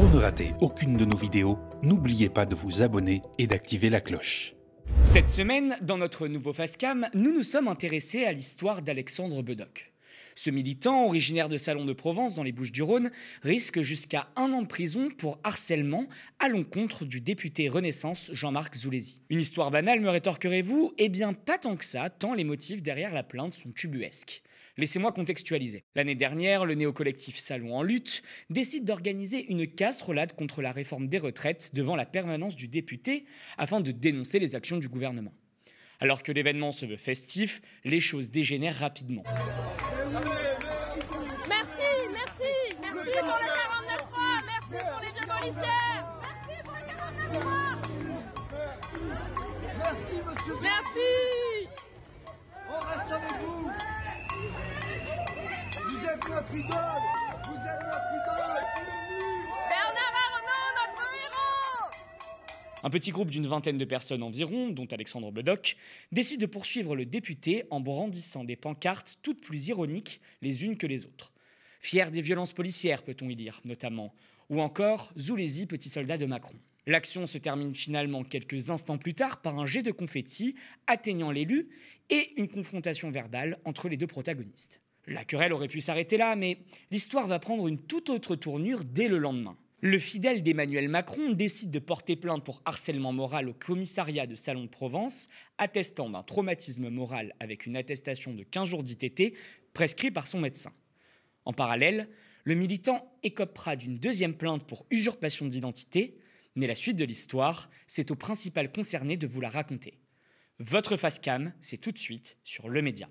Pour ne rater aucune de nos vidéos, n'oubliez pas de vous abonner et d'activer la cloche. Cette semaine, dans notre nouveau Facecam, nous nous sommes intéressés à l'histoire d'Alexandre Bedoque. Ce militant, originaire de Salon de Provence dans les Bouches-du-Rhône, risque jusqu'à 1 an de prison pour harcèlement à l'encontre du député Renaissance Jean-Marc Zulesi. Une histoire banale, me rétorquerez-vous? Eh bien, pas tant que ça, tant les motifs derrière la plainte sont ubuesques. Laissez-moi contextualiser. L'année dernière, le néo-collectif Salon en lutte décide d'organiser une casserolade contre la réforme des retraites devant la permanence du député afin de dénoncer les actions du gouvernement. Alors que l'événement se veut festif, les choses dégénèrent rapidement. Merci pour le 49.3, merci pour les vieux policières, merci pour le 49.3. Merci monsieur. Merci. On reste avec vous. Vous êtes notre idole. Vous êtes notre idole. Bernard Arnault, notre héros. Un petit groupe d'une vingtaine de personnes environ, dont Alexandre Bedoque, décide de poursuivre le député en brandissant des pancartes toutes plus ironiques les unes que les autres. Fier des violences policières, peut-on y lire, notamment. Ou encore, Zulesi, petit soldat de Macron. L'action se termine finalement quelques instants plus tard par un jet de confettis atteignant l'élu et une confrontation verbale entre les deux protagonistes. La querelle aurait pu s'arrêter là, mais l'histoire va prendre une toute autre tournure dès le lendemain. Le fidèle d'Emmanuel Macron décide de porter plainte pour harcèlement moral au commissariat de Salon de Provence, attestant d'un traumatisme moral avec une attestation de 15 jours d'ITT prescrit par son médecin. En parallèle, le militant écopera d'une deuxième plainte pour usurpation d'identité, mais la suite de l'histoire, c'est au principal concerné de vous la raconter. Votre Facecam, c'est tout de suite sur Le Média.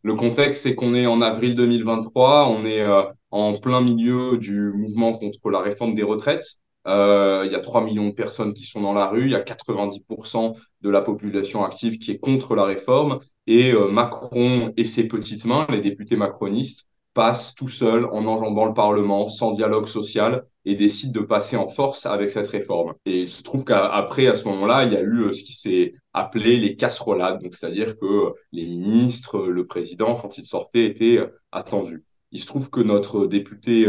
Le contexte, c'est qu'on est en avril 2023, on est en plein milieu du mouvement contre la réforme des retraites. Il y a 3 millions de personnes qui sont dans la rue, il y a 90% de la population active qui est contre la réforme, et Macron et ses petites mains, les députés macronistes, passent tout seuls en enjambant le Parlement, sans dialogue social, et décident de passer en force avec cette réforme. Et il se trouve qu'après, à ce moment-là, il y a eu ce qui s'est appelé les casserolades, donc c'est-à-dire que les ministres, le président, quand ils sortaient, étaient attendus. Il se trouve que notre député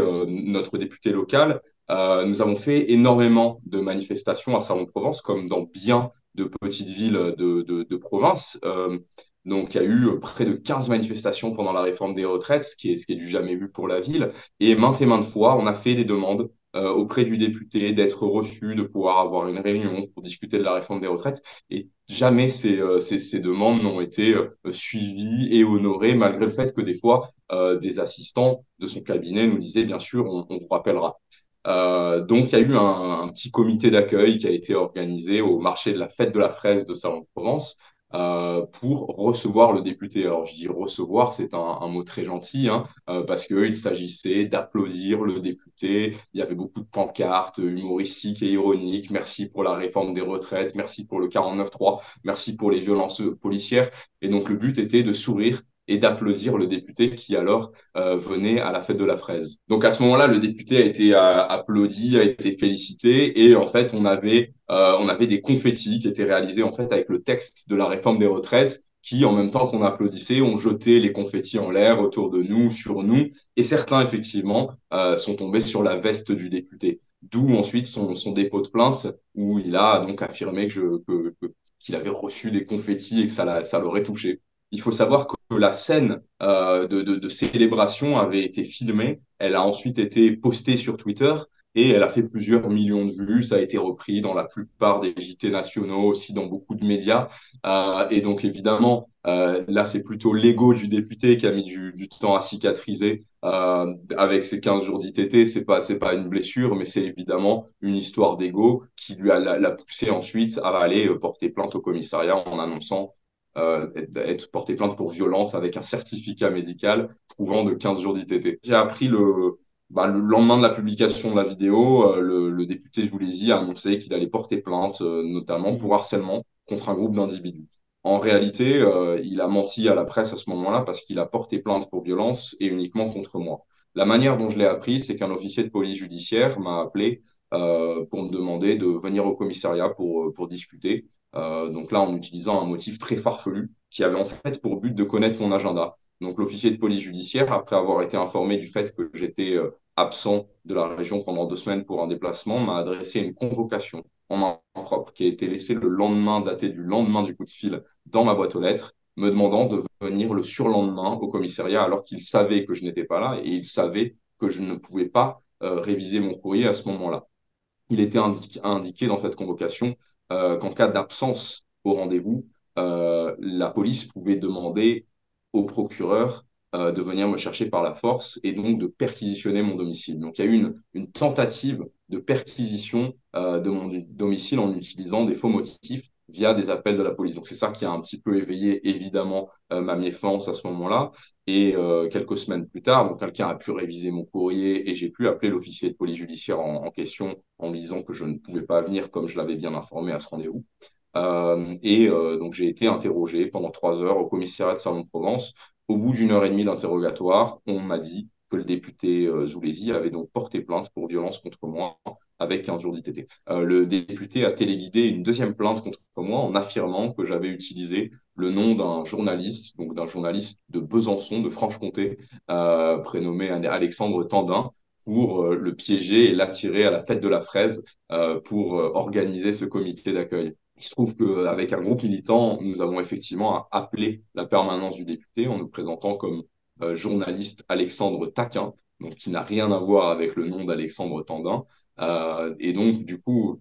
local, nous avons fait énormément de manifestations à Salon-de-Provence, comme dans bien de petites villes de province. Donc, il y a eu près de 15 manifestations pendant la réforme des retraites, ce qui est du jamais vu pour la ville. Et maintes fois, on a fait des demandes auprès du député d'être reçu, de pouvoir avoir une réunion pour discuter de la réforme des retraites. Et jamais ces demandes n'ont été suivies et honorées, malgré le fait que des fois, des assistants de son cabinet nous disaient, bien sûr, on vous rappellera. Donc, il y a eu un petit comité d'accueil qui a été organisé au marché de la fête de la fraise de Salon-de-Provence pour recevoir le député. Alors, je dis recevoir, c'est un mot très gentil, hein, parce qu'il s'agissait d'applaudir le député. Il y avait beaucoup de pancartes humoristiques et ironiques. Merci pour la réforme des retraites, merci pour le 49.3, merci pour les violences policières. Et donc, le but était de sourire et d'applaudir le député qui alors venait à la fête de la fraise. Donc à ce moment-là, le député a été applaudi, a été félicité, et en fait on avait des confettis qui étaient réalisés en fait avec le texte de la réforme des retraites, qui en même temps qu'on applaudissait, ont jeté les confettis en l'air autour de nous, sur nous, et certains effectivement sont tombés sur la veste du député. D'où ensuite son dépôt de plainte où il a donc affirmé qu'il avait reçu des confettis et que ça l'aurait touché. Il faut savoir que la scène de célébration avait été filmée, elle a ensuite été postée sur Twitter et elle a fait plusieurs millions de vues. Ça a été repris dans la plupart des JT nationaux, aussi dans beaucoup de médias. Et donc évidemment, là c'est plutôt l'ego du député qui a mis du temps à cicatriser avec ses 15 jours d'ITT. C'est pas une blessure, mais c'est évidemment une histoire d'ego qui l'a poussé ensuite à aller porter plainte au commissariat en annonçant être porté plainte pour violence avec un certificat médical prouvant de 15 jours d'ITT. J'ai appris le lendemain de la publication de la vidéo, le député Zulesi a annoncé qu'il allait porter plainte, notamment pour harcèlement contre un groupe d'individus. En réalité, il a menti à la presse à ce moment-là parce qu'il a porté plainte pour violence et uniquement contre moi. La manière dont je l'ai appris, c'est qu'un officier de police judiciaire m'a appelé pour me demander de venir au commissariat pour discuter. Donc là, en utilisant un motif très farfelu qui avait en fait pour but de connaître mon agenda. Donc l'officier de police judiciaire, après avoir été informé du fait que j'étais absent de la région pendant 2 semaines pour un déplacement, m'a adressé une convocation en main propre qui a été laissée le lendemain, datée du lendemain du coup de fil, dans ma boîte aux lettres, me demandant de venir le surlendemain au commissariat alors qu'il savait que je n'étais pas là et il savait que je ne pouvais pas réviser mon courrier à ce moment-là. Il était indiqué dans cette convocation qu'en cas d'absence au rendez-vous, la police pouvait demander au procureur de venir me chercher par la force et donc de perquisitionner mon domicile. Donc il y a eu une tentative de perquisition de mon domicile en utilisant des faux motifs via des appels de la police. Donc c'est ça qui a un petit peu éveillé évidemment ma méfiance à ce moment-là. Et quelques semaines plus tard, donc quelqu'un a pu réviser mon courrier et j'ai pu appeler l'officier de police judiciaire en question en lui disant que je ne pouvais pas venir comme je l'avais bien informé à ce rendez-vous. Donc j'ai été interrogé pendant 3 heures au commissariat de Salon-de-Provence. Au bout d'1 heure et demie d'interrogatoire, on m'a dit que le député Zoulezi avait donc porté plainte pour violence contre moi avec 15 jours d'ITT. Le député a téléguidé une deuxième plainte contre moi en affirmant que j'avais utilisé le nom d'un journaliste, donc d'un journaliste de Besançon, de Franche-Comté, prénommé Alexandre Tandin, pour le piéger et l'attirer à la fête de la fraise pour organiser ce comité d'accueil. Il se trouve qu'avec un groupe militant, nous avons effectivement appelé la permanence du député en nous présentant comme journaliste Alexandre Taquin, donc qui n'a rien à voir avec le nom d'Alexandre Tandin. Et donc, du coup,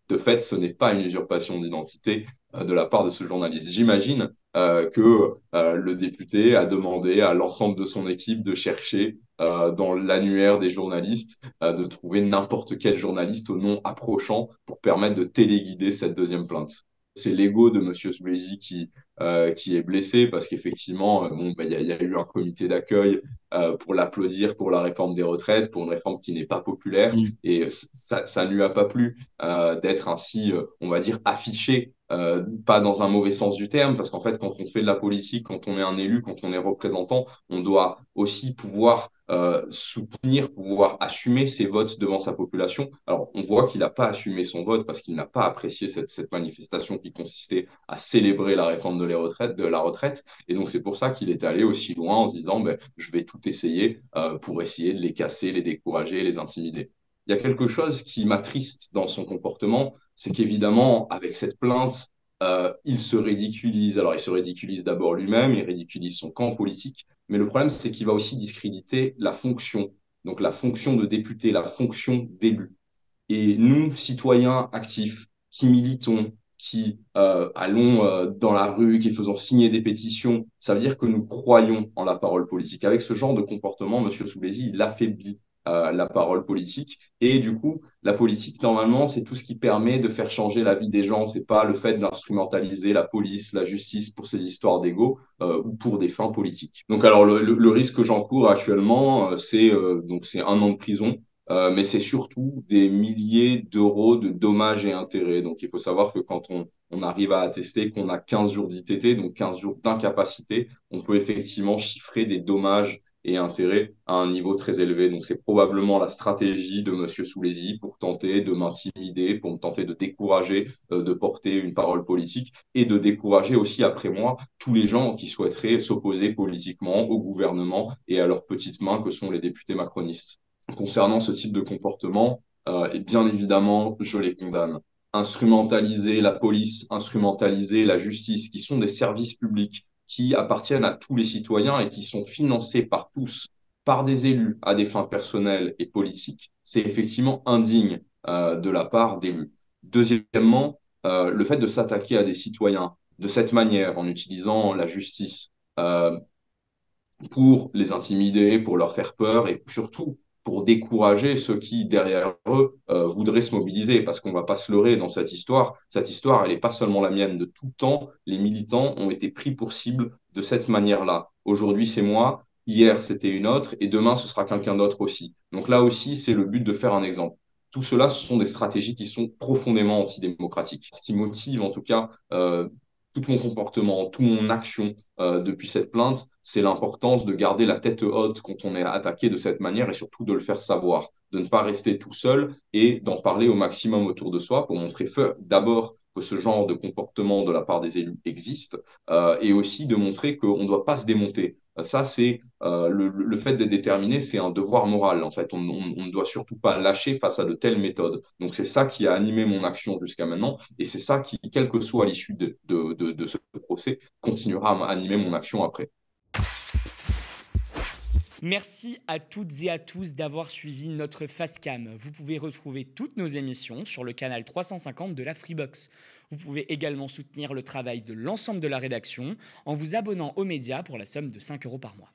de fait, ce n'est pas une usurpation d'identité de la part de ce journaliste. J'imagine que le député a demandé à l'ensemble de son équipe de chercher dans l'annuaire des journalistes, de trouver n'importe quel journaliste au nom approchant pour permettre de téléguider cette deuxième plainte. C'est l'ego de M. Soulezi qui est blessé parce qu'effectivement, y a eu un comité d'accueil pour l'applaudir pour la réforme des retraites, pour une réforme qui n'est pas populaire. Et ça ne lui a pas plu d'être ainsi, on va dire, affiché, pas dans un mauvais sens du terme, parce qu'en fait, quand on fait de la politique, quand on est un élu, quand on est représentant, on doit aussi pouvoir soutenir, pouvoir assumer ses votes devant sa population. Alors, on voit qu'il n'a pas assumé son vote parce qu'il n'a pas apprécié cette manifestation qui consistait à célébrer la réforme de la retraite. Et donc, c'est pour ça qu'il est allé aussi loin en se disant, je vais tout essayer pour essayer de les casser, les décourager, les intimider. Il y a quelque chose qui m'attriste dans son comportement, c'est qu'évidemment, avec cette plainte, il se ridiculise. Alors, il se ridiculise d'abord lui-même, il ridiculise son camp politique, mais le problème, c'est qu'il va aussi discréditer la fonction, donc la fonction de député, la fonction d'élu. Et nous, citoyens actifs, qui militons, qui allons dans la rue, qui faisons signer des pétitions, ça veut dire que nous croyons en la parole politique. Avec ce genre de comportement, M. Soulezi, il affaiblit la parole politique. Et du coup, la politique, normalement, c'est tout ce qui permet de faire changer la vie des gens. C'est pas le fait d'instrumentaliser la police, la justice pour ces histoires d'ego ou pour des fins politiques. Donc, alors, le risque que j'encours actuellement, c'est 1 an de prison. Mais c'est surtout des milliers d'euros de dommages et intérêts. Donc, il faut savoir que quand on arrive à attester qu'on a 15 jours d'ITT, donc 15 jours d'incapacité, on peut effectivement chiffrer des dommages et intérêts à un niveau très élevé. Donc, c'est probablement la stratégie de M. Soulezi pour tenter de m'intimider, pour tenter de décourager de porter une parole politique et de décourager aussi, après moi, tous les gens qui souhaiteraient s'opposer politiquement au gouvernement et à leurs petites mains que sont les députés macronistes. Concernant ce type de comportement, et bien évidemment, je les condamne. Instrumentaliser la police, instrumentaliser la justice, qui sont des services publics qui appartiennent à tous les citoyens et qui sont financés par tous, par des élus à des fins personnelles et politiques, c'est effectivement indigne de la part d'élus. Deuxièmement, le fait de s'attaquer à des citoyens de cette manière, en utilisant la justice pour les intimider, pour leur faire peur et surtout pour décourager ceux qui, derrière eux, voudraient se mobiliser. Parce qu'on ne va pas se leurrer dans cette histoire. Cette histoire, elle n'est pas seulement la mienne. De tout temps, les militants ont été pris pour cible de cette manière-là. Aujourd'hui, c'est moi. Hier, c'était une autre. Et demain, ce sera quelqu'un d'autre aussi. Donc là aussi, c'est le but de faire un exemple. Tout cela, ce sont des stratégies qui sont profondément antidémocratiques. Ce qui motive, en tout cas, tout mon comportement, toute mon action depuis cette plainte, c'est l'importance de garder la tête haute quand on est attaqué de cette manière et surtout de le faire savoir, de ne pas rester tout seul et d'en parler au maximum autour de soi pour montrer d'abord que ce genre de comportement de la part des élus existe, et aussi de montrer qu'on ne doit pas se démonter. Ça, c'est le fait d'être déterminé, c'est un devoir moral. En fait, on ne doit surtout pas lâcher face à de telles méthodes. Donc, c'est ça qui a animé mon action jusqu'à maintenant, et c'est ça qui, quelle que soit l'issue de ce procès, continuera à animer mon action après. Merci à toutes et à tous d'avoir suivi notre Facecam. Vous pouvez retrouver toutes nos émissions sur le canal 350 de la Freebox. Vous pouvez également soutenir le travail de l'ensemble de la rédaction en vous abonnant aux médias pour la somme de 5 € par mois.